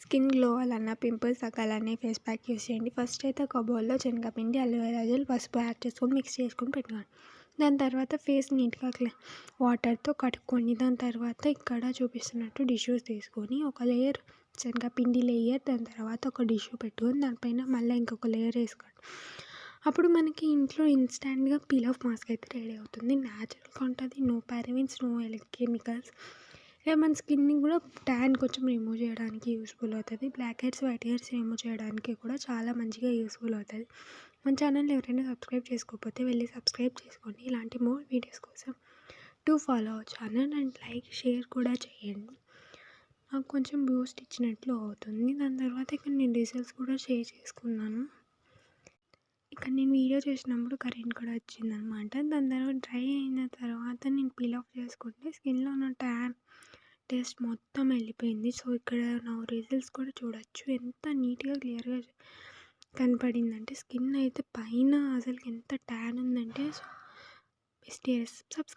Skin glow అవ్వాలన్నా, pimples తగ్గాలన్నా face pack use చేయండి. First అయితే ఒక బౌల్‌లో శనగపిండి, అలోవెరా జెల్, పసుపు యాడ్ చేసుకొని మిక్స్ చేసుకొని పెట్టుకోండి. దాని తర్వాత ఫేస్ నీట్‌గా వాటర్‌తో కడుక్కోండి. దాని తర్వాత ఇక్కడ చూపిస్తున్నట్టు టిష్యూస్ తీసుకొని ఒక లేయర్ శనగపిండి లేయర్, దాని తర్వాత ఒక టిష్యూ పెట్టుకొని దానిపైన మళ్ళీ ఇంకొక లేయర్ వేసుకోండి. అప్పుడు మనకి ఇంట్లో ఇన్‌స్టాంట్‌గా పీల్ ఆఫ్ మాస్క్ అయితే రెడీ అవుతుంది. న్యాచురల్‌గా ఉంటుంది. No parabens, no chemicals. ఇలా మన స్కిన్‌ని కూడా ట్యాన్ కొంచెం రిమూవ్ చేయడానికి యూస్‌ఫుల్ అవుతుంది. Blackheads, whiteheads remove చేయడానికి కూడా చాలా మంచిగా యూస్‌ఫుల్ అవుతుంది. మన ఛానల్‌ని ఎవరైనా సబ్స్క్రైబ్ చేసుకోకపోతే వెళ్ళి సబ్స్క్రైబ్ చేసుకోండి. ఇలాంటి మోర్ వీడియోస్ కోసం follow our channel and like, share కూడా చేయండి. నాకు కొంచెం బూస్ట్ ఇచ్చినట్లు అవుతుంది. దాని తర్వాత ఇక్కడ నేను రిజల్ట్స్ కూడా షేర్ చేసుకున్నాను. ఇక్కడ నేను వీడియో చేసినప్పుడు కరెంట్ కూడా వచ్చిందనమాట. దాని తర్వాత డ్రై అయిన తర్వాత నేను పీల్ ఆఫ్ చేసుకుంటే స్కిన్‌లో ఉన్న ట్యాన్ టేస్ట్ మొత్తం వెళ్ళిపోయింది. సో, ఇక్కడ నా రిజల్ట్స్ కూడా చూడొచ్చు. ఎంత నీట్‌గా క్లియర్‌గా కనపడిందంటే స్కిన్ అయితే పైన అసలుకి ఎంత ట్యాన్ ఉందంటే. So, best subscribe